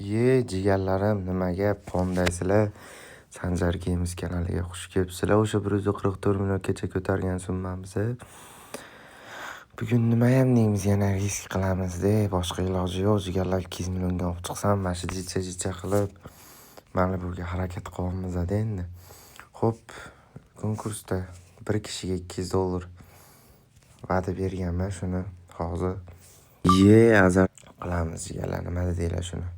Jigarlarim, nimaga pondaysizlar? Sanjar Games kanaliga xush kelibsizlar. O'sha 144 milliongacha ko'targan summamiz. Bugun nima ham deymiz, yana risk qilamiz-da. Boshqa iloji yo'q. Jigarlar 200 millionga olib chiqsam, mana shu jicha qilib Malibuga harakat qilyapmiz-da endi. Xo'p, konkursda bir kishiga $200 va'da berganman, shuni hozir azar qilamiz jigarlar. Nima deydilar shuni?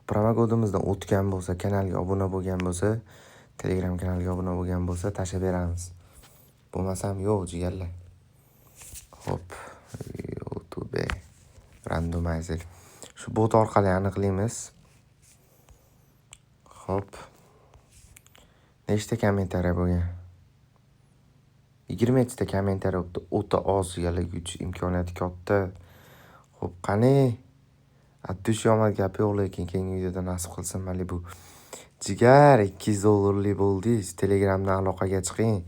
Promokodimizdan o'tgan bo'lsa, kanalga obuna bo'lgan bo'lsa, Telegram kanaliga obuna bo'lgan bo'lsa, tashlab beramiz. Bo'lmasam yo'q jigarlar. Xo'p, YouTube randomizer. Shu bot orqali aniqlaymiz. Xo'p. Nechta kommentariya bo'lgan? 20 ta kommentariya bo'libdi. O'ta oz jigarlar, imkoniyati katta. Xo'p, qani? Attush omad gapi yo'q, lekin keyingi videoda nasib qilsin Malibu. Jigar $200 bo'ldingiz. Telegramdan aloqaga chiqing.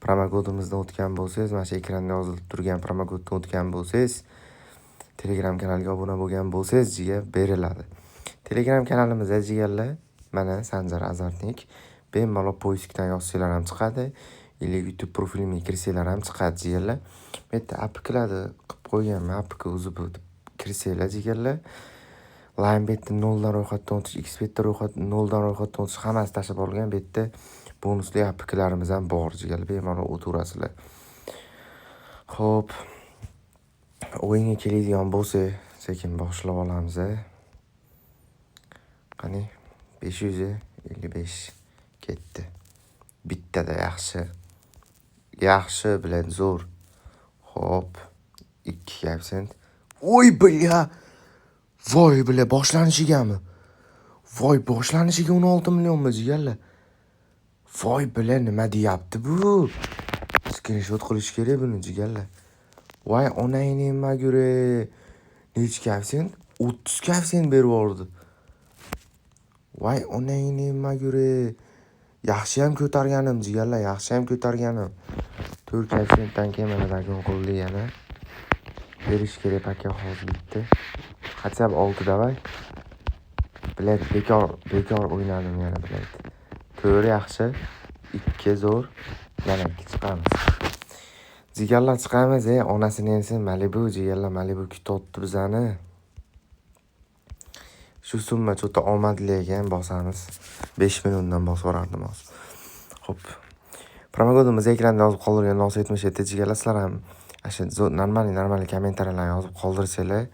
Promokodimizdan o'tgan bo'lsangiz, mana shu ekranda yozilib turgan promokoddan o'tgan bo'lsangiz, Telegram kanaliga obuna bo'lgan bo'lsangiz, jigar beriladi. Telegram kanalimizda jigarlar, mana Sanjar Azartnik, bemalol poiskdan yozsanglar ham chiqadi. Или YouTube profilimga kirsanglar ham chiqadi jigarlar. Bu yerda apklarni qilib qo'yganman, apka uzib kirsanglar jigarlar. Linebetni 0 dan ro'yxatdan o'tish, Xbetda 0 dan ro'yxatdan o'tish hammasi tashlab olgan. Bu yerda bonusli apklarimiz ham bor jigarlar. Bemalol o'tirasizlar. Xo'p. O'yinga keladigan bo'lsa, sekin boshlab olamiz. Qani 555 ketdi. Bittada yaxshi. Yaxshi bilan zo'r. Xo'p. 2%. Voy bilya. Voy bilya, boshlanishiga 16 millionmi jigarlar? Voy bilya, nima deyapti bu? Screenshot qilish kerak buni jigarlar. Voy onangni nima ko're? Nechga 30% berib yubordi. Voy onangni nima ko're? Yaxshi ham ko'targanim jigarlar, yaxshi ham ko'targanim. 4%dan keyin mana dagon qildi yana. Berish kerak aka hozir bitta. Хотя бы 6 davay. Bilet bekor o'ynadim yana bilet. 4 yaxshi, 2 zo'r, yana 2 chiqamiz. Jigarlar chiqamiz, onasini ensin Malibu jigarlar, Malibu kutyapti bizani. Shu summa cho'ta omadli ekan, bosamiz. 5 milliondan bosib yuborardim hozir. Xo'p. Promokodimiz ekranda yozib qoldirgan 977 jigarlar, sizlar ham asha normal kommentariyalarni yozib qoldirsanglar,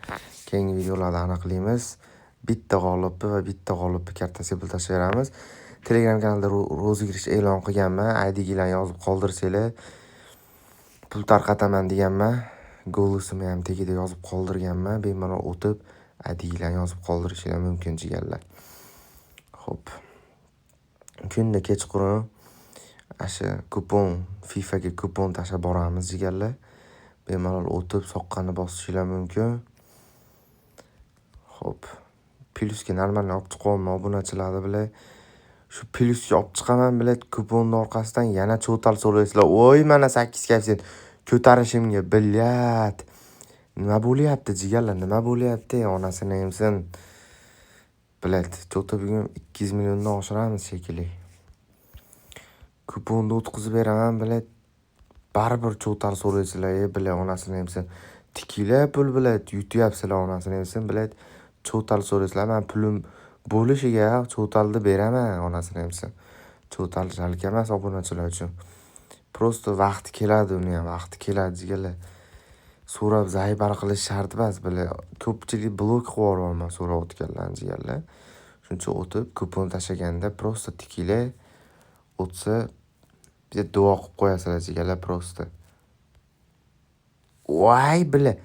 keyingi videolarda aniqlaymiz. Bitta g'olibni va bitta g'olibni kartasiga pul tashlayveramiz. Telegram kanalida rozigrish e'lon qilganman. ID'larni yozib qoldirsanglar, pul tarqataman deganman. Golusini ham tagida yozib qoldirganman. Bemalol o'tib ID'larni yozib qoldirishingiz mumkin jigarlar. Xo'p. Kunda kechqurun asha kupon, FIFAga kupon tashlab boramiz jigarlar. Bemalol o'tib soqqani bosishingiz mumkin. Xo'p. Plyusga normalni olib chiqaman obunachilarni bilan. Shu plyusga olib chiqaman bilet kuponning orqasidan yana cho'tal so'raysizlar. Voy, mana 8% ko'tarishimga bilyat. Nima bo'lyapti jigarlar? Nima bo'lyapti? Onasini emsin. Bilet, cho'ta bugun 200 milliondan oshiramiz shekilli. Kuponni o'tkazib beraman bilet. Baribir cho'tal so'raysizlar, bilet onasini emsin. Tikila pul bilet, yutyapsizlar onasini emsin bilet. Cho'tal so'raysizlar, men pulim bo'lishiga cho'talni beraman onasini emsin. Cho'tal jalk emas obunachilar uchun. Prosta vaqti keladi, uni ham vaqti keladi jigarlar. So'rab zaybar qilish shart emas, bilet. Ko'pchilik blok qilib yuborman so'rayotganlarni jigarlar. Shuncha o'tib kupon tashlaganda prosta tikila o'tsa bitta duo qilib qo'yasizlar jigarlar prosta. Voy bilet.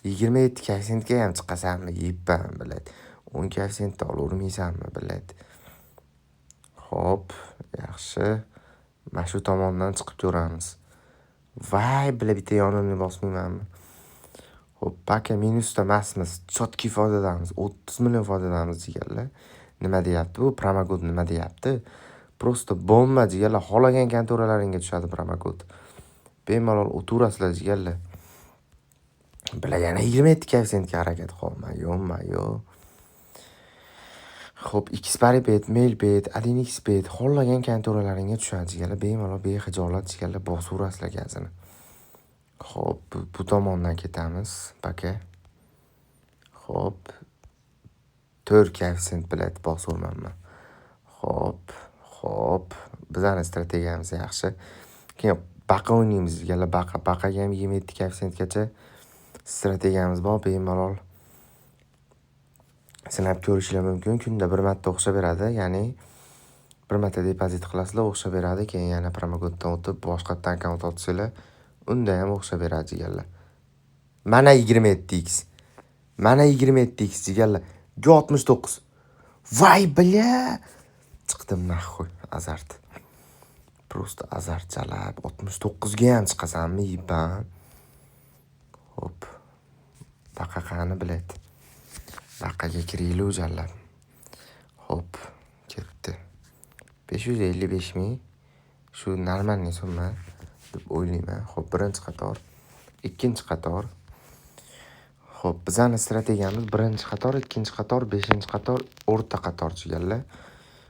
27% ga ham chiqasanmi? Yibban bilet. 10% olavermaysanmi bilet. Xo'p, yaxshi. Mana shu tomondan chiqib ko'ramiz. Voy bilet, bitta yonini bosmaymanmi? Xo'p, paka minusda emasmiz. Chotki foydadamiz. 30 million foydadamiz jigarlar. Nima deyapti bu? Promokod nima deyapti? Prosta bomba jigarlar, xolagan kontoralaringga tushadi promokod. Bemalol o'tirasizlar jigarlar. Bilan yana 27% ga harakat qilma, yo'q. Xo'p, Xparibet, Mailbet, AliExbet xohlagan kontoralaringga tushadi jigarlar. Bemalol bexijolat jigarlar bosaverasizlar gazini. Xo'p, bu tomondan ketamiz, paka. Xo'p, 4 koeffitsient bilet bosavermanman. Xo'p, bizani strategiyamiz yaxshi. Keyin baqa o'ynaymiz jigarlar, baqaga ham 27 koeffitsiyentgacha strategiyamiz bor. Bemalol sinab ko'rishinglar mumkin. Kunda bir marta o'xshab beradi, ya'ni bir marta depozit qilasizlar, o'xshab beradi. Keyin yana promokoddan o'tib boshqatdan akkaunt ochsanglar, unda ham o'xshab beradi jigarlar. Mana 27x. Mana 27x jigarlar. 69. Voy bля! Chiqdim naxoy, azart. Просто azart chalab 69 ga ham chiqasanmi, yiban. Hop. Baqa qani bilet. Baqaga kiraylik o'jarlar. Hop, ketdi. 555 ming. Shu normalniy summa deb o'ylayman. Hop, birinchi qator, ikkinchi qator. Hop, bizning strategiyamiz birinchi qator, ikkinchi qator, beshinchi qator, o'rta qator jigarlar.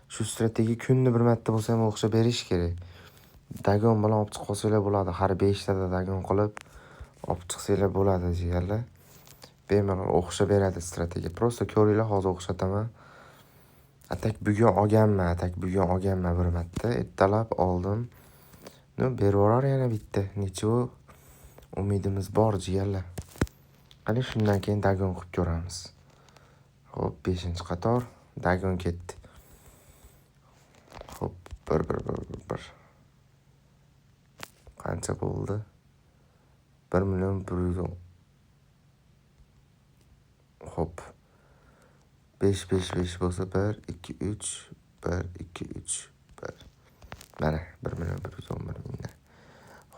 Shu strategiya kunni bir marta bo'lsa ham o'xshab berish kerak. Dagon bilan olib chiqib olsanglar bo'ladi. Har 5 tada dagon qilib olib chiqsanglar bo'ladi jigarlar. Bemalol o'xshab beradi strategiya. Prosta ko'ringlar, hozir o'xshataman. Atak bugun olganman bir marta. Ertalab oldim. Berib orar yana bitta. Necha umidimiz bor jigarlar. Qani shundan keyin dagon qilib ko'ramiz. Hop, 5-qator dagon ketdi. Hop, 1. Qancha bo'ldi? 1.100.000. Hop. 5 bo'lsa 1 2 3 1 2 3 1. Mana 1.111.000.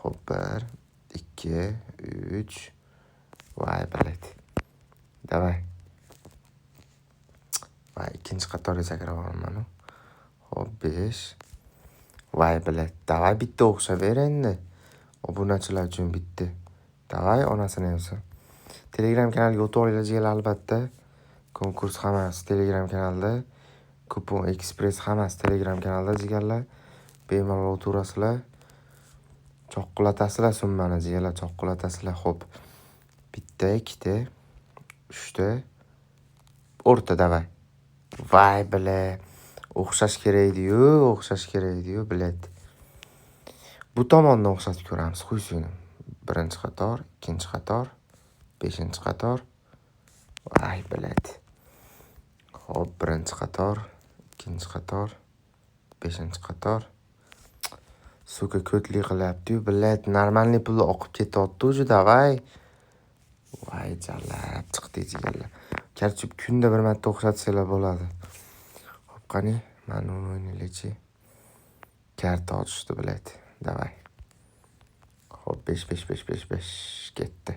Hop, 1 2 3. Voy bilet. Davay. Voy, ikkinchi qatorga kirib olman. Hop, 5. Voy bilet. Davay bitta o'xshab ber endi. Obunachilar uchun bitta. Davay onasini o'zi. Telegram kanaliga o'tib olinglar albatta. Konkurs hammasi Telegram kanalida. Kupon Express hammasi Telegram kanalida jigarlar. Bemalol o'tirasizlar. Choqqulatasizlar summani jigarlar, choqqulatasizlar. Hop. Bitta, ikkita, 3ta. O'rta davay. Voy bile. O'xshash kerak edi-yu, bilet. Bu tomondan o'xshatib ko'ramiz, qo'ysinglar. Birinchi qator, ikkinchi qator, 5-qator. Voy bilet. Hop, birinchi qator, ikkinchi qator, 5-qator. Suka ko'tlik qilyapti-yu, bilet. Normalniy pul oqib ketyapti o'zi, davay. Voy jalab chiqdi jigarlar. Karchib kunda bir marta o'xshatsanglar bo'ladi. Hop, qani, mana uni o'ynaylik-chi. Karta ochishdi bilet. Davay. Hop, 5 ketdi.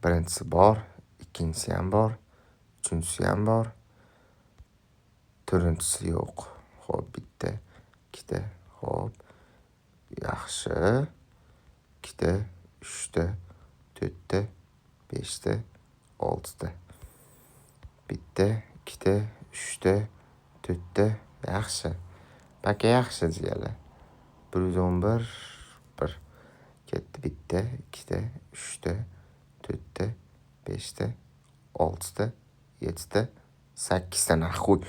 Birinchisi bor, ikkinchisi ham bor, uchinchisi ham bor. To'rtinchisi yo'q. Hop, bitta, ikkita, hop. Yaxshi. Ikkita, 3ta, 4ta, 5ta, 6ta. Bitta, ikkita, 3ta, 4ta. Yaxshi. Paka yaxshi jigarlar. 111 1. Ketdi bitta, ikkita, 3ta, 4ta, 5ta, 6ta, 7ta, 8ta. Naxoy.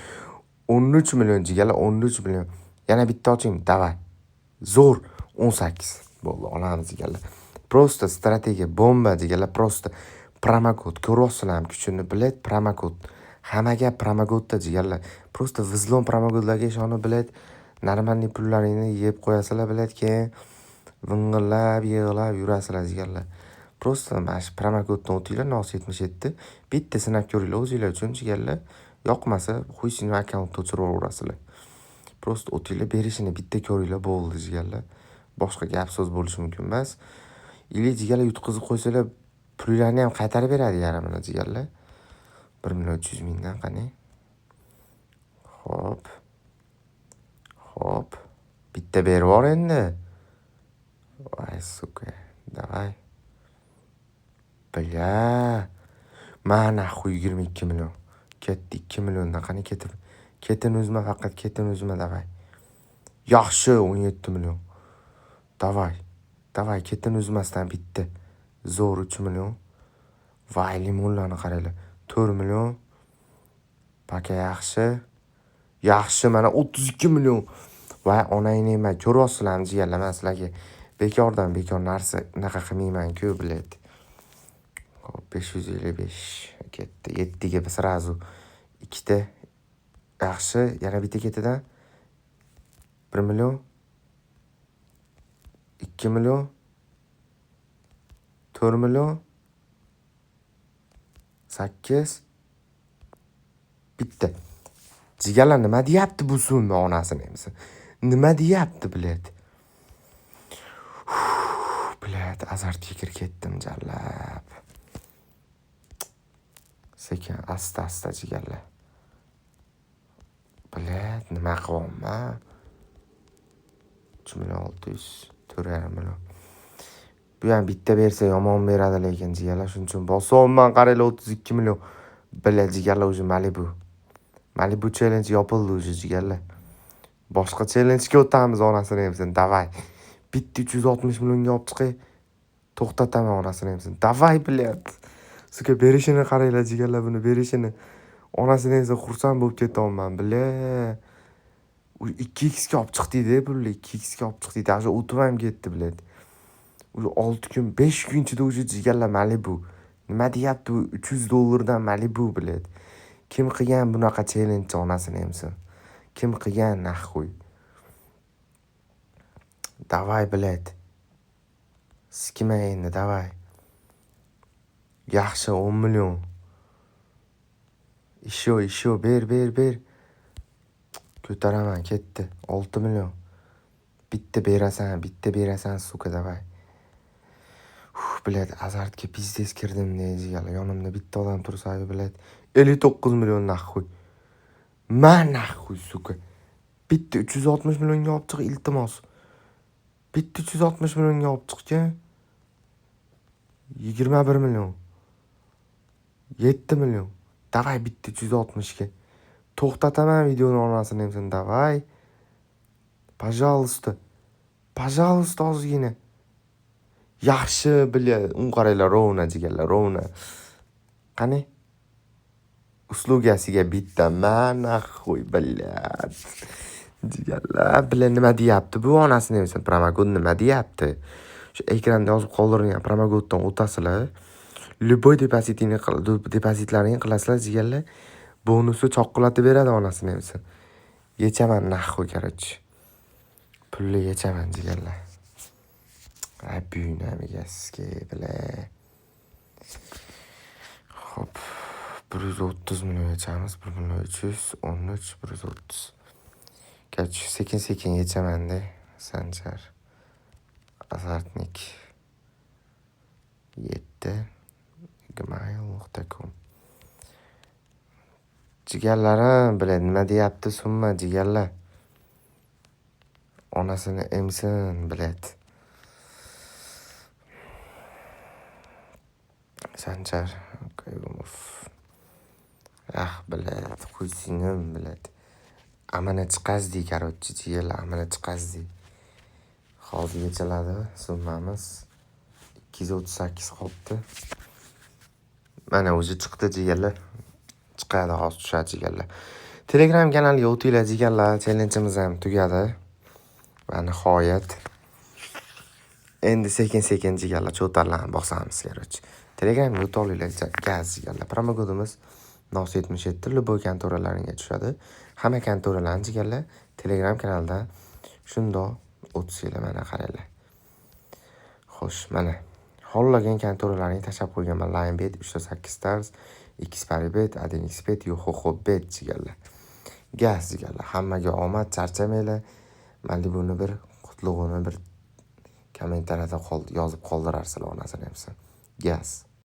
13 million jigarlar, 13 million. Yana bitta oching, davay. Zo'r 18 bo'ldi, olamiz jigarlar. Prosta strategiya bomba jigarlar, prosta promokod ko'ryapsizlarmi kuchini bilet, promokod. Hammaga promokodda jigarlar. Prosta vizlon promokodlarga ishonib bilet, normalniy pullaringni yeb qo'yasizlar bilet, keyin ving'illab, yig'lab yurasizlar jigarlar. Prosta mana shu promokoddan o'tinglar, nos 77. Bitta sinab ko'ringlar o'zinglar uchun jigarlar. Yoqmasa, qo'ysinglar akkauntni o'chirib yuborasizlar. Prosta o'tinglar, berishini bitta ko'ringlar bo'ldi jigarlar. Boshqa gap so'z bo'lishi mumkin emas. Ili jigarlar yutqizib qo'ysanglar, pullarni ham qaytarib beradi yarimini jigarlar. 1.300.000 dan qani. Hop. Bitta berib yubor endi. Voy suka. Davay. Bля. Mana 22 million. Ketdi 2 milliondan qani ketib. Ketini uzma, faqat ketini uzma, davay. Yaxshi, 17 million. Davay, ketini uzmasdan bitdi. Zo'r 3 million. Voy, limonlarni qaranglar. 4 million. Paka yaxshi, mana 32 million. Voy, onangni nima ko'ryapsizlarmi jigarlar? Men sizlarga bekor narsa unaqa qilmayman-ku, bilet. Hop, 555 ketdi. 7 ga sразу 2 ta. Yaxshi, yana bitta ketidan 1 million. 2 million. 4 million. 8. Bitta. Jigarlar nima deyapti bu summa onasini emsa? Nima deyapti, bilet? Bilet, azartga kirib ketdim jallab. Sekin, asta jigarlar. Bilet, nima qilyapman? 3600, 4,5 million. Bu ham bitta bersa yomon beradi, lekin jigarlar shuning uchun bosyapman. Qaranglar, 32 million. Bilet, jigarlar, o'zi Malibu challenge yopildi o'zi, jigarlar. Boshqa challenjga o'tamiz onasini emsin. Davay. Bitta 360 millionga olib chiqay. To'xtataman onasini emsin. Davay, bilet. Suka berishini qaranglar, jigarlar, buni berishini. Onasini emsin, xursand bo'lib ketyapman, bilet. 2x ga olib chiqdi-da, pulni 2x ga olib chiqdi. Даже o'tib ham ketdi, bilet. 6 kun, 5 kun ichida o'zi jigarlar Malibu. Nima deyapti bu? $300 Malibu, bilet. Kim qilgan bunaqa challenge onasini emsin? Kim qilgan, naxuy? Davay, bilet. Sikima endi, davay. Yaxshi, 10 million. Isho, ber. Ko'taraman, ketdi. 6 million. Bitta berasan, suka, davay. Bilet, azartga biznes kirdim, jigarlar. Yonimda bitta odam tursa, bilet. 59 million naxuy. Naxuy, suka. Bitta 360 millionga olib chiq, iltimos. Bitta 360 millionga olib chiqgan. 21 million. 7 million. Davay, bitta 360 ga. To'xtataman videoni onasini emsin, davay. Пожалуйста, ozgina. Yaxshi, bilet. Qaranglar, rovna jigarlar, rovna. Qani? Uslugasiga bitta naxuy, bilet. Jigarlar, bilet, nima deyapti bu onasini emsin? Promokod nima deyapti? Shu ekranda yozib qoldirilgan promokoddan o'tasizlar. Любой depozitlarini qilasizlar, jigarlar. Bonusi choqqulatib beradi onasini emsin. Yechaman naxuy, короче. Pulni yechaman, jigarlar. Ay, buyunamigasiga, bilet. Hop. 130 million yechamiz. 1 million 300, 13, 130. Короче, sekin yechaman-da, Sanjar. Azartnik. 7 gmail.com. Jigarlarim, bilet, nima deyapti summa, jigarlar? Onasini emsin, bilet. Sanjar. Bilet, qo'ysingim, bilet. Amana chiqazdi, короче, jigarlar, amana chiqazdi. Hozir yechiladi summamiz 238 qolibdi. Mana o'zi chiqdi, jigarlar. Chiqadi, hozir tushadi, jigarlar. Telegram kanaliga o'tinglar, jigarlar. Challengeimiz ham tugadi. Va nihoyat endi sekin jigarlar cho'tarlarni bosamiz, короче. Telegramga o'tolinglar, gaz jigarlar. Promokodimiz NOS77 любой kontoralaringga tushadi. Hamma kontoralarni jigarlar Telegram kanalida shundoq o'tsizlar, mana qaranglar. Xo'sh, mana xollagan kontoralaringni tashab qo'yganman. Linebet 308 stars, Xparibet, 1xbet, YoHoHoBet jigarlar. Gaz jigarlar. Hammaga omad, charchamanglar. Malibuni bir qutlug'ini bir kommentariyada yozib qoldirarsizlar onasini emsin. Gaz.